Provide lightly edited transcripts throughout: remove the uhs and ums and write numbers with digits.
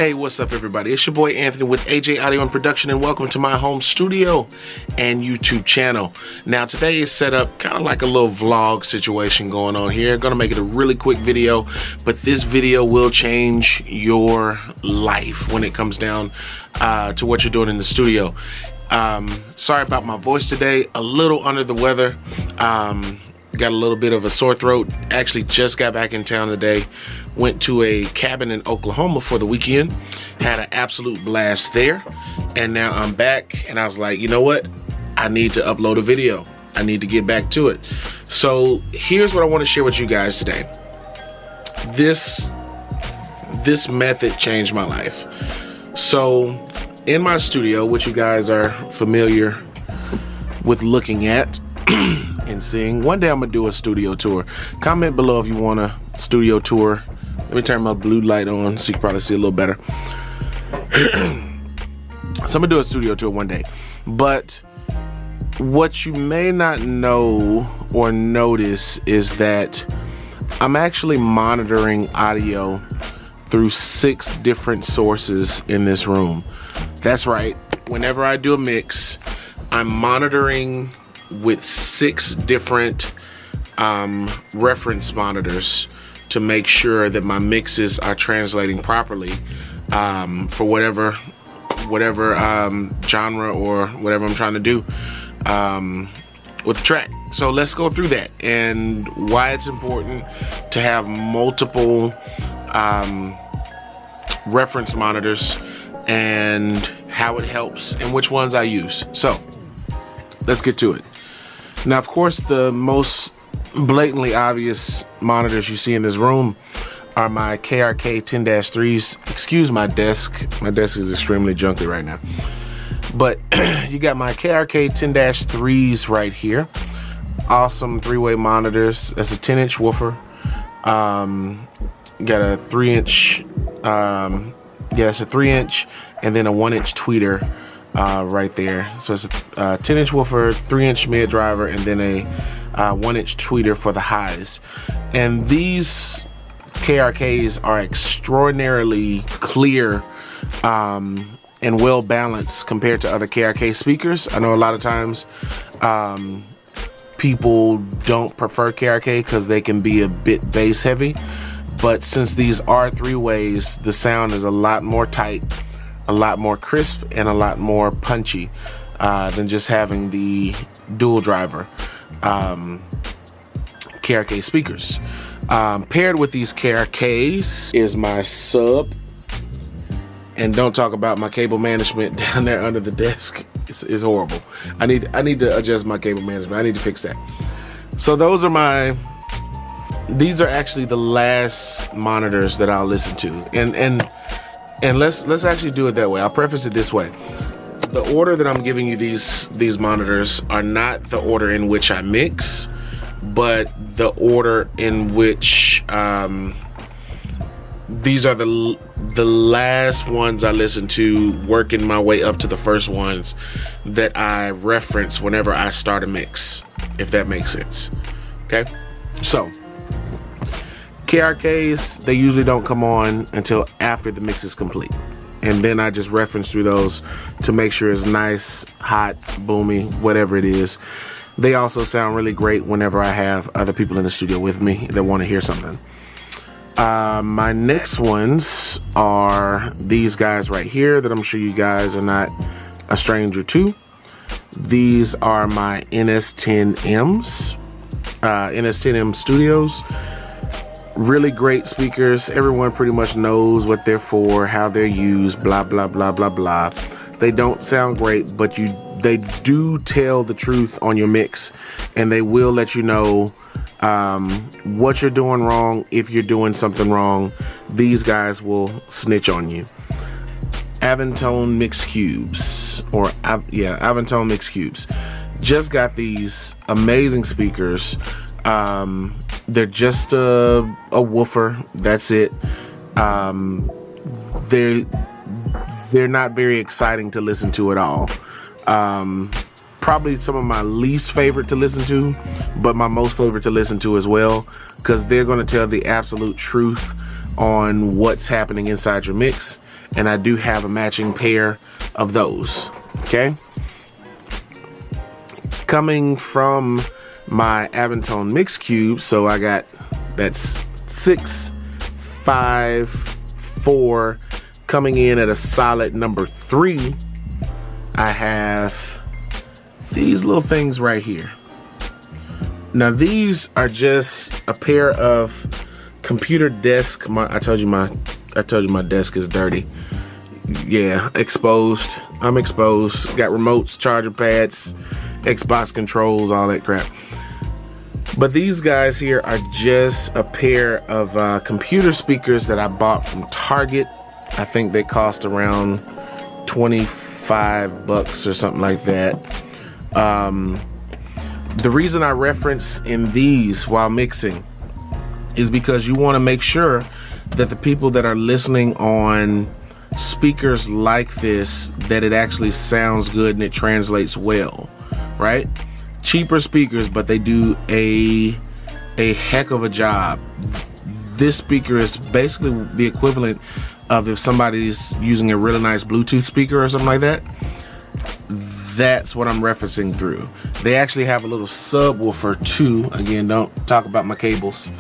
Hey, what's up everybody? It's your boy Anthony with AJ Audio and Production, and welcome to my home studio and YouTube channel. Now today is set up kind of like a little vlog situation going on here. I'm gonna make it a really quick video, but this video will change your life when it comes down to what you're doing in the studio. Sorry about my voice today, a little under the weather. Got a little bit of a sore throat. Actually just got back in town today. Went to a cabin in Oklahoma for the weekend. Had an absolute blast there. And now I'm back and I was like, you know what? I need to upload a video. I need to get back to it. So here's what I want to share with you guys today. This method changed my life. So in my studio, which you guys are familiar with looking at, and seeing. One day I'm gonna do a studio tour. Comment below if you want a studio tour. Let me turn my blue light on so you can probably see a little better. So I'm gonna do a studio tour one day. But what you may not know or notice is that I'm actually monitoring audio through 6 different sources in this room. That's right. Whenever I do a mix, I'm monitoring with 6 different reference monitors to make sure that my mixes are translating properly for whatever genre or whatever I'm trying to do with the track. So let's go through that and why it's important to have multiple reference monitors and how it helps and which ones I use. So let's get to it. Now, of course, the most blatantly obvious monitors you see in this room are my KRK 10-3s. Excuse my desk. My desk is extremely junky right now. But you got my KRK 10-3s right here. Awesome 3-way monitors. That's a 10-inch woofer. Got a 3-inch, it's a 3-inch and then a 1-inch tweeter. Right there. So it's a 10-inch woofer, 3-inch mid driver, and then a 1-inch tweeter for the highs. And these KRKs are extraordinarily clear and well balanced compared to other KRK speakers. I know a lot of times people don't prefer KRK because they can be a bit bass heavy, but since these are 3-ways, the sound is a lot more tight, a lot more crisp, and a lot more punchy than just having the dual driver KRK speakers. Paired with these KRKs is my sub, and don't talk about my cable management down there under the desk. It's horrible. I need to adjust my cable management. I need to fix that. So those are these are actually the last monitors that I'll listen to, and let's actually do it that way. I'll preface it this way. The order that I'm giving you these monitors are not the order in which I mix, but the order in which these are the last ones I listen to, working my way up to the first ones that I reference whenever I start a mix, if that makes sense. Okay? So KRKs, they usually don't come on until after the mix is complete. And then I just reference through those to make sure it's nice, hot, boomy, whatever it is. They also sound really great whenever I have other people in the studio with me that want to hear something. My next ones are these guys right here that I'm sure you guys are not a stranger to. These are my NS10Ms, NS10M Studios. Really great speakers. Everyone pretty much knows what they're for, how they're used, blah, blah, blah, blah, blah. They don't sound great, but they do tell the truth on your mix, and they will let you know what you're doing wrong. If you're doing something wrong, these guys will snitch on you. Avantone Mix Cubes, Avantone Mix Cubes. Just got these amazing speakers. They're just a woofer, that's it. They're not very exciting to listen to at all. Probably some of my least favorite to listen to, but my most favorite to listen to as well, because they're going to tell the absolute truth on what's happening inside your mix, and I do have a matching pair of those, okay? Coming from my Avantone Mix Cube, so I got, that's 6, 5, 4, coming in at a solid number 3, I have these little things right here. Now these are just a pair of computer desk. I told you my desk is dirty. Yeah, exposed. I'm exposed. Got remotes, charger pads, Xbox controls, all that crap. But these guys here are just a pair of computer speakers that I bought from Target. I think they cost around 25 bucks or something like that. The reason I reference in these while mixing is because you want to make sure that the people that are listening on speakers like this, that it actually sounds good and it translates well, right? Cheaper speakers, but they do a heck of a job. This speaker is basically the equivalent of if somebody's using a really nice Bluetooth speaker or something like that. That's what I'm referencing through. They actually have a little subwoofer too. Again, don't talk about my cables.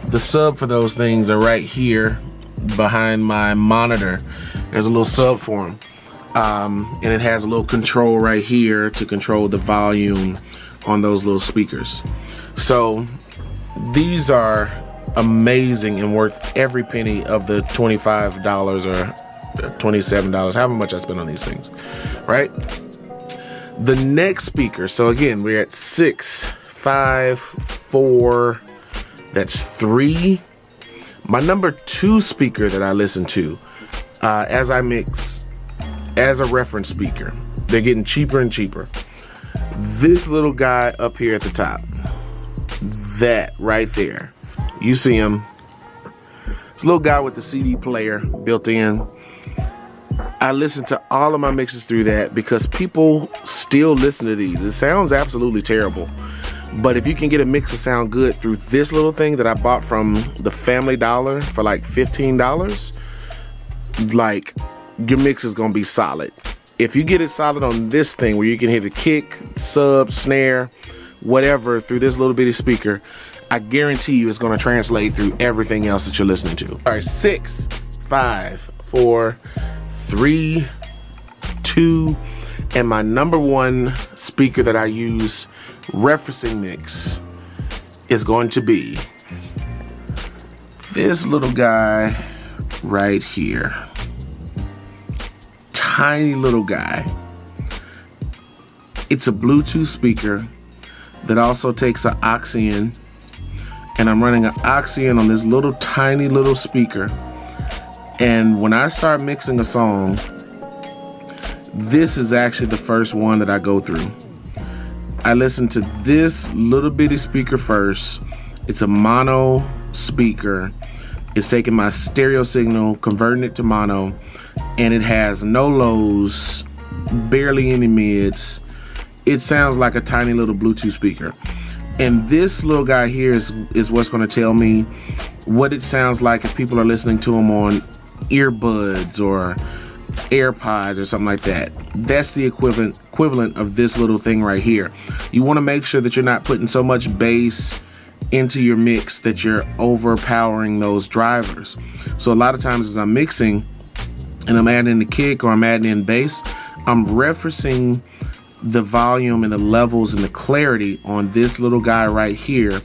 The sub for those things are right here behind my monitor. There's a little sub for them. And it has a little control right here to control the volume on those little speakers. So these are amazing and worth every penny of the $25 or $27, however much I spend on these things, right? The next speaker, so again, we're at 6, 5, 4, that's 3. My number 2 speaker that I listen to as I mix, as a reference speaker, they're getting cheaper and cheaper. This little guy up here at the top, that right there, you see him. It's a little guy with the CD player built in. I listen to all of my mixes through that because people still listen to these. It sounds absolutely terrible, but if you can get a mix to sound good through this little thing that I bought from the Family Dollar for like $15, like, your mix is gonna be solid. If you get it solid on this thing where you can hit a kick, sub, snare, whatever through this little bitty speaker, I guarantee you it's gonna translate through everything else that you're listening to. All right, 6, 5, 4, 3, 2, and my number 1 speaker that I use referencing mix is going to be this little guy right here. Tiny little guy. It's a Bluetooth speaker that also takes an aux in, and I'm running an aux in on this little tiny little speaker. And when I start mixing a song, this is actually the first one that I go through. I listen to this little bitty speaker first. It's a mono speaker. It's taking my stereo signal, converting it to mono, and it has no lows, barely any mids. It sounds like a tiny little Bluetooth speaker. And this little guy here is what's going to tell me what it sounds like if people are listening to them on earbuds or AirPods or something like that. That's the equivalent of this little thing right here. You want to make sure that you're not putting so much bass into your mix that you're overpowering those drivers. So a lot of times as I'm mixing and I'm adding the kick or I'm adding in bass, I'm referencing the volume and the levels and the clarity on this little guy right here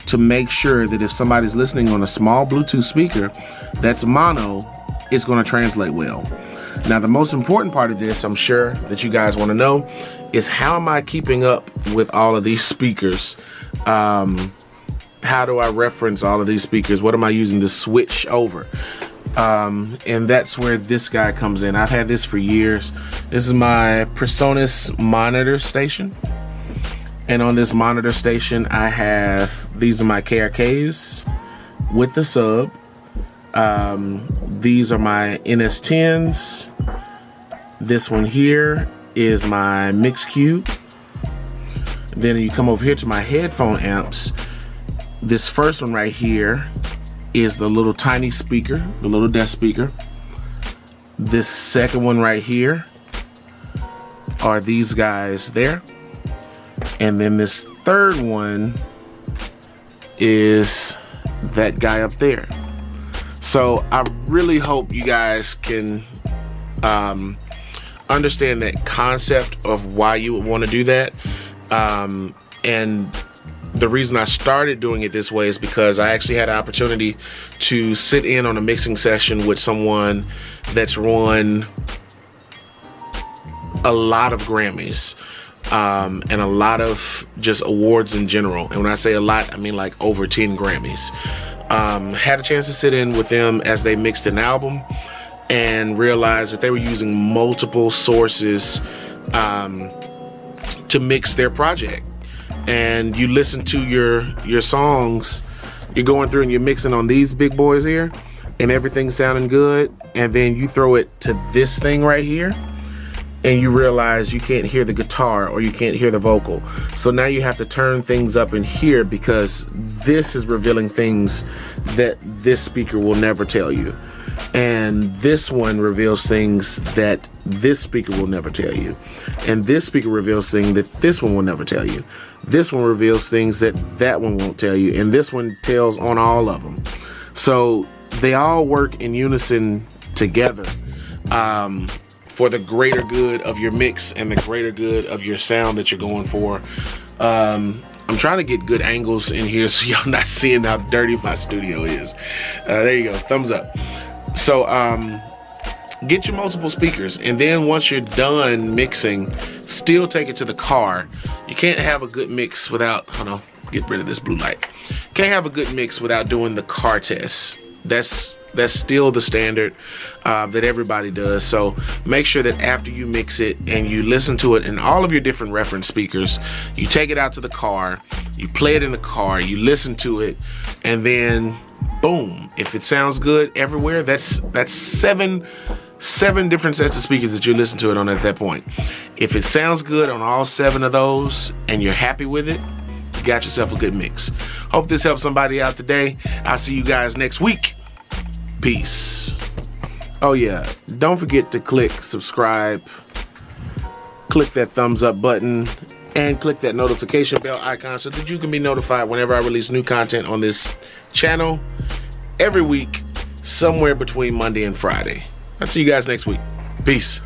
to make sure that if somebody's listening on a small Bluetooth speaker that's mono, it's going to translate well. Now, the most important part of this, I'm sure that you guys want to know, is how am I keeping up with all of these speakers? How do I reference all of these speakers? What am I using to switch over? And that's where this guy comes in. I've had this for years. This is my PreSonus monitor station. And on this monitor station, I have, these are my KRKs with the sub. These are my NS10s. This one here is my Mix Cube. Then you come over here to my headphone amps. This first one right here is the little tiny speaker, the little desk speaker. This second one right here are these guys there. And then this third one is that guy up there. So I really hope you guys can understand that concept of why you would want to do that. And the reason I started doing it this way is because I actually had an opportunity to sit in on a mixing session with someone that's won a lot of Grammys and a lot of just awards in general. And when I say a lot, I mean like over 10 Grammys. Had a chance to sit in with them as they mixed an album and realized that they were using multiple sources to mix their project. And you listen to your songs, you're going through and you're mixing on these big boys here, and everything's sounding good, and then you throw it to this thing right here, and you realize you can't hear the guitar or you can't hear the vocal. So now you have to turn things up in here because this is revealing things that this speaker will never tell you. And this one reveals things that this speaker will never tell you. And this speaker reveals things that this one will never tell you. This one reveals things that that one won't tell you. And this one tells on all of them. So they all work in unison together for the greater good of your mix and the greater good of your sound that you're going for. I'm trying to get good angles in here so y'all not seeing how dirty my studio is. There you go, thumbs up. So get your multiple speakers, and then once you're done mixing, still take it to the car. You can't have a good mix without, hold on, get rid of this blue light. Can't have a good mix without doing the car test. That's still the standard that everybody does. So make sure that after you mix it and you listen to it in all of your different reference speakers, you take it out to the car, you play it in the car, you listen to it, and then boom, if it sounds good everywhere, that's seven different sets of speakers that you listen to it on at that point. If it sounds good on all 7 of those and you're happy with it, you got yourself a good mix. Hope this helps somebody out today. I'll see you guys next week. Peace. Oh yeah, don't forget to click subscribe, click that thumbs up button, and click that notification bell icon so that you can be notified whenever I release new content on this channel every week, somewhere between Monday and Friday. I'll see you guys next week. Peace.